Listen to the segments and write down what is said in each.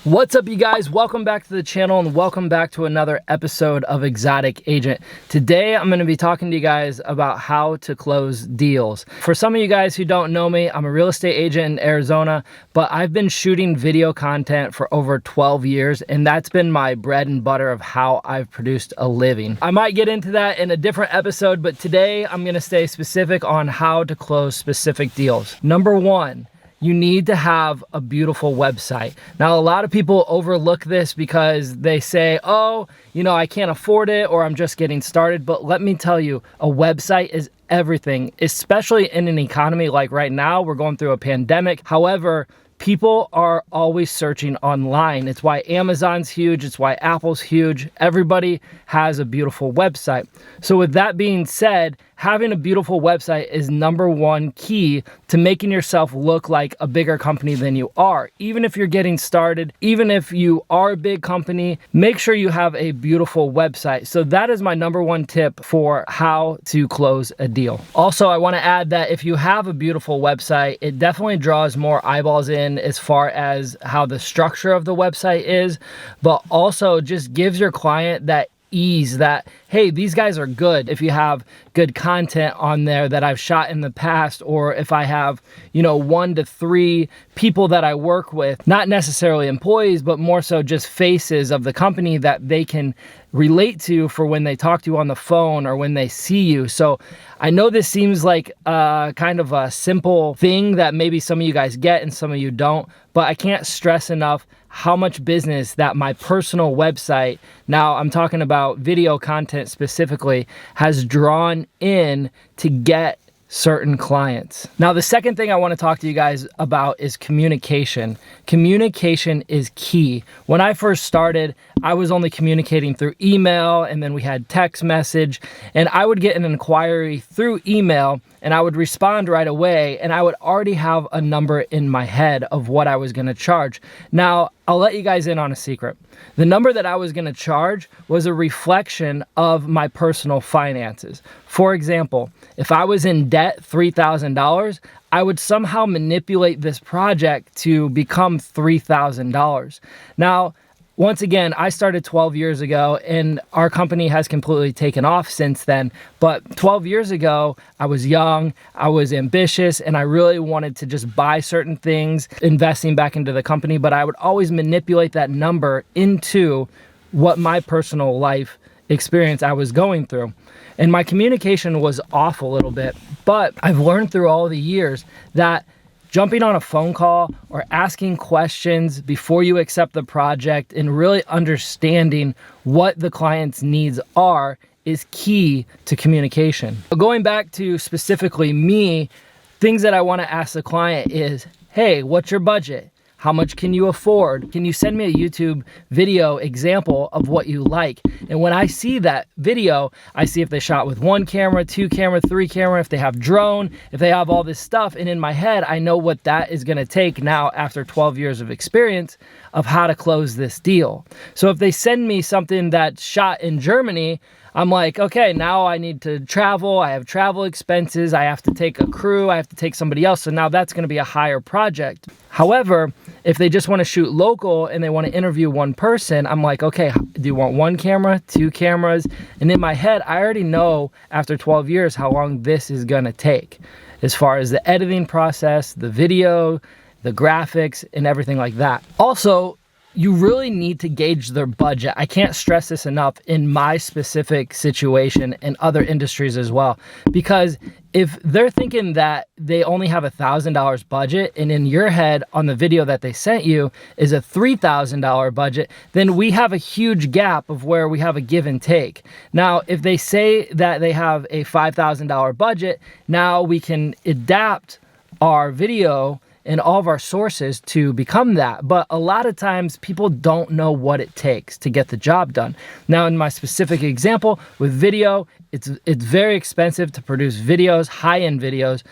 What's up, you guys? Welcome back to the channel and welcome back to another episode of Exotic Agent. Today I'm going to be talking to you guys about how to close deals. For some of you guys who don't know me, I'm a real estate agent in Arizona, but I've been shooting video content for over 12 years, and that's been my bread and butter of how I've produced a living. I might get into that in a different episode, but today I'm going to stay specific on how to close specific deals. Number one, you need to have a beautiful website. Now, a lot of people overlook this because they say, oh, I can't afford it, or I'm just getting started. But let me tell you, a website is everything, especially in an economy like right now. We're going through a pandemic. However, people are always searching online. It's why Amazon's huge. It's why Apple's huge. Everybody has a beautiful website. So with that being said, having a beautiful website is number one key to making yourself look like a bigger company than you are. Even if you're getting started, even if you are a big company, make sure you have a beautiful website. So that is my number one tip for how to close a deal. Also, I want to add that if you have a beautiful website, it definitely draws more eyeballs in as far as how the structure of the website is, but also just gives your client that ease that, hey, these guys are good. If you have good content on there that I've shot in the past, or if I have, 1 to 3 people that I work with, not necessarily employees, but more so just faces of the company that they can relate to for when they talk to you on the phone or when they see you. So I know this seems like kind of a simple thing that maybe some of you guys get and some of you don't, but I can't stress enough how much business that my personal website, now I'm talking about video content specifically, has drawn in to get certain clients. Now, the second thing I want to talk to you guys about is communication. Communication is key. When I first started, I was only communicating through email, and then we had text message, and I would get an inquiry through email and I would respond right away, and I would already have a number in my head of what I was going to charge. Now, I'll let you guys in on a secret. The number that I was going to charge was a reflection of my personal finances. For example, if I was in debt $3,000, I would somehow manipulate this project to become $3,000. Now, once again, I started 12 years ago, and our company has completely taken off since then. But 12 years ago, I was young, I was ambitious, and I really wanted to just buy certain things, investing back into the company. But I would always manipulate that number into what my personal life experience I was going through. And my communication was off a little bit. But I've learned through all the years that jumping on a phone call or asking questions before you accept the project and really understanding what the client's needs are is key to communication. Going back to specifically me, things that I want to ask the client is, hey, what's your budget? How much can you afford? Can you send me a YouTube video example of what you like? And when I see that video, I see if they shot with 1 camera, 2 camera, 3 camera, if they have drone, if they have all this stuff. And in my head, I know what that is going to take now after 12 years of experience of how to close this deal. So if they send me something that's shot in Germany, I'm like, okay, now I need to travel. I have travel expenses. I have to take a crew. I have to take somebody else. So now that's going to be a higher project. However, if they just want to shoot local and they want to interview one person, I'm like, okay, do you want 1 camera, 2 cameras? And in my head, I already know after 12 years how long this is going to take as far as the editing process, the video, the graphics, and everything like that. Also, you really need to gauge their budget. I can't stress this enough in my specific situation and other industries as well. Because if they're thinking that they only have $1,000 budget, and in your head on the video that they sent you is a $3,000 budget, then we have a huge gap of where we have a give and take. Now, if they say that they have a $5,000 budget, now we can adapt our video and all of our sources to become that. But a lot of times people don't know what it takes to get the job done. Now, in my specific example with video, it's very expensive to produce videos, high-end videos,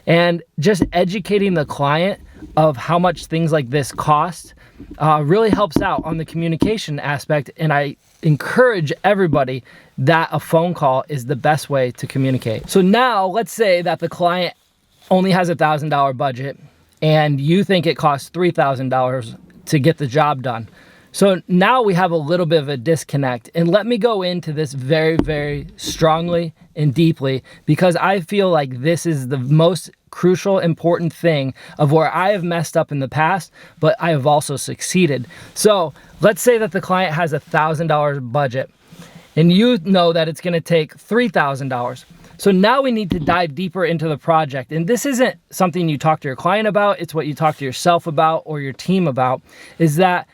and just educating the client of how much things like this cost really helps out on the communication aspect. And I encourage everybody that a phone call is the best way to communicate. So now let's say that the client only has $1,000 budget and you think it costs $3,000 to get the job done. So now we have a little bit of a disconnect, and let me go into this very, very strongly and deeply, because I feel like this is the most crucial, important thing of where I have messed up in the past, but I have also succeeded. So let's say that the client has $1,000 budget, and you know that it's gonna take $3,000. So now we need to dive deeper into the project. And this isn't something you talk to your client about, it's what you talk to yourself about or your team about, is that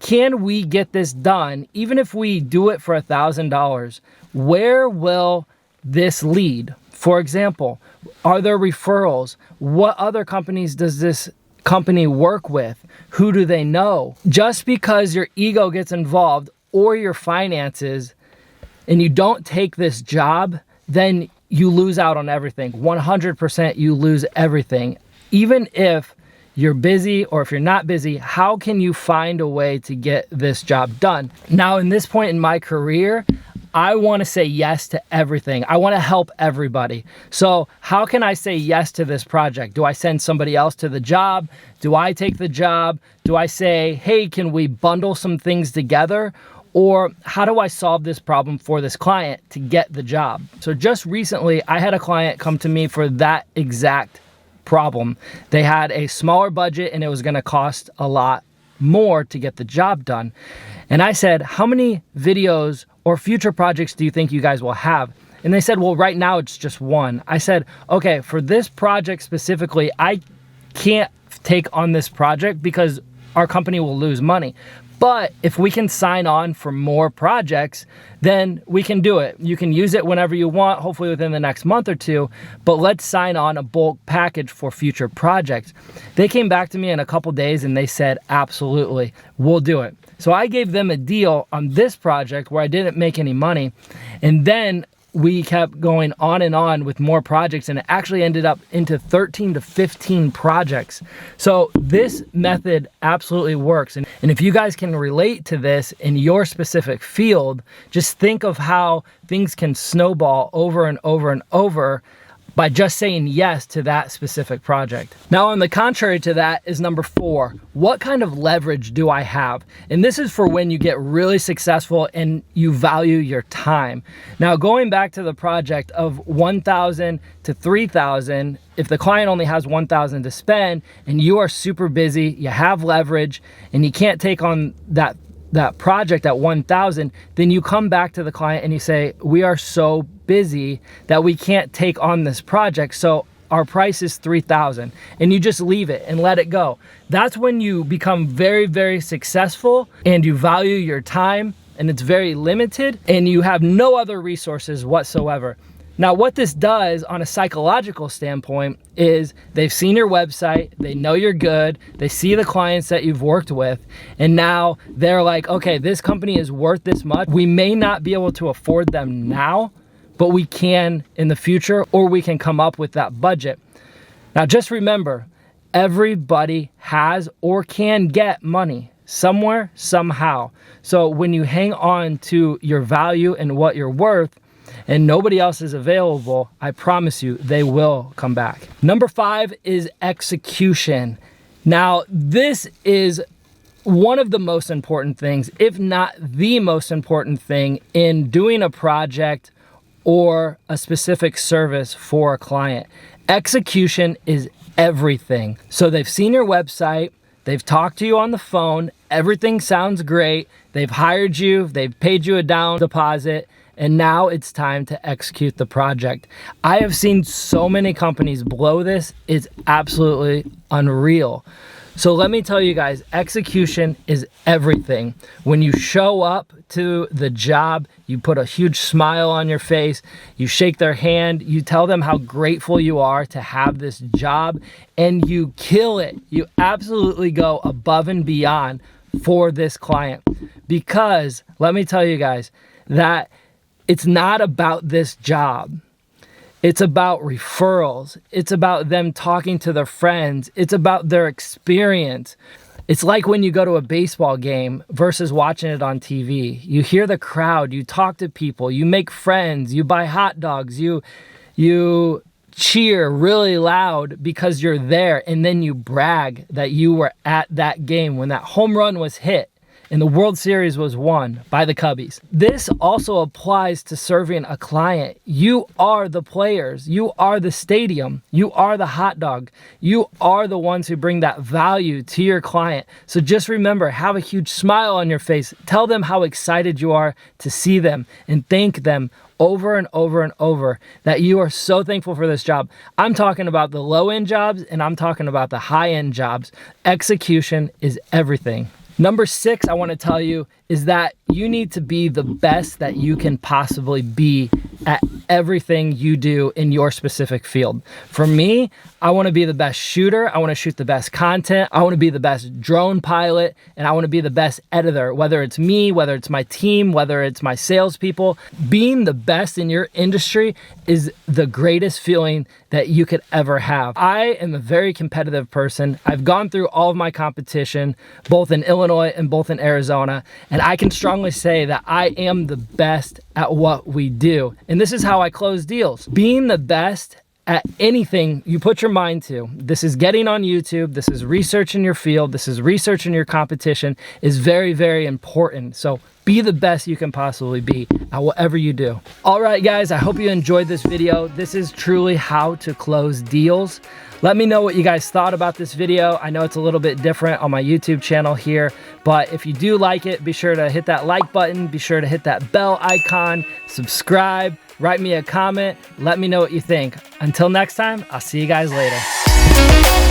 can we get this done? Even if we do it for $1,000, where will this lead? For example, are there referrals? What other companies does this company work with? Who do they know? Just because your ego gets involved or your finances and you don't take this job, then you lose out on everything. 100% you lose everything. Even if you're busy or if you're not busy, how can you find a way to get this job done? Now, in this point in my career, I want to say yes to everything. I want to help everybody. So how can I say yes to this project? Do I send somebody else to the job? Do I take the job? Do I say, hey, can we bundle some things together? Or how do I solve this problem for this client to get the job? So just recently, I had a client come to me for that exact problem. They had a smaller budget and it was gonna cost a lot more to get the job done. And I said, how many videos or future projects do you think you guys will have? And they said, well, right now it's just one. I said, okay, for this project specifically, I can't take on this project because our company will lose money. But if we can sign on for more projects, then we can do it. You can use it whenever you want, hopefully within the next month or two, but let's sign on a bulk package for future projects. They came back to me in a couple days and they said, absolutely, we'll do it. So I gave them a deal on this project where I didn't make any money. And then we kept going on with more projects, and it actually ended up into 13 to 15 projects. So this method absolutely works. And if you guys can relate to this in your specific field, just think of how things can snowball over and over and over by just saying yes to that specific project. Now, on the contrary to that is number 4. What kind of leverage do I have? And this is for when you get really successful and you value your time. Now, going back to the project of $1,000 to $3,000, if the client only has $1,000 to spend and you are super busy, you have leverage, and you can't take on that project at 1,000, then you come back to the client and you say, we are so busy that we can't take on this project, so our price is 3,000, and you just leave it and let it go. That's when you become very, very successful and you value your time, and it's very limited and you have no other resources whatsoever. Now, what this does on a psychological standpoint is they've seen your website, they know you're good, they see the clients that you've worked with, and now they're like, okay, this company is worth this much. We may not be able to afford them now, but we can in the future, or we can come up with that budget. Now, just remember, everybody has or can get money somewhere, somehow. So when you hang on to your value and what you're worth, and nobody else is available, I promise you, they will come back. Number 5 is execution. Now, this is one of the most important things, if not the most important thing in doing a project or a specific service for a client. Execution is everything. So they've seen your website, they've talked to you on the phone, everything sounds great, they've hired you, they've paid you a down deposit, and now it's time to execute the project. I have seen so many companies blow this. It's absolutely unreal. So let me tell you guys, execution is everything. When you show up to the job, you put a huge smile on your face, you shake their hand, you tell them how grateful you are to have this job, and you kill it. You absolutely go above and beyond for this client. Because let me tell you guys that it's not about this job. It's about referrals. It's about them talking to their friends. It's about their experience. It's like when you go to a baseball game versus watching it on TV. You hear the crowd, you talk to people, you make friends, you buy hot dogs, you cheer really loud because you're there, and then you brag that you were at that game when that home run was hit and the World Series was won by the Cubbies. This also applies to serving a client. You are the players. You are the stadium. You are the hot dog. You are the ones who bring that value to your client. So just remember, have a huge smile on your face. Tell them how excited you are to see them, and thank them over and over and over that you are so thankful for this job. I'm talking about the low-end jobs, and I'm talking about the high-end jobs. Execution is everything. Number 6, I want to tell you is that you need to be the best that you can possibly be at everything you do in your specific field. For me, I want to be the best shooter. I want to shoot the best content. I want to be the best drone pilot, and I want to be the best editor, whether it's me, whether it's my team, whether it's my salespeople. Being the best in your industry is the greatest feeling that you could ever have. I am a very competitive person. I've gone through all of my competition, both in Illinois and both in Arizona, and I can strongly say that I am the best at what we do. And this is how I close deals. Being the best at anything you put your mind to, this is getting on YouTube, this is researching your field, this is researching your competition, is very, very important. So be the best you can possibly be at whatever you do. All right, guys, I hope you enjoyed this video. This is truly how to close deals. Let me know what you guys thought about this video. I know it's a little bit different on my YouTube channel here, but if you do like it, be sure to hit that like button, be sure to hit that bell icon, subscribe, write me a comment, let me know what you think. Until next time, I'll see you guys later.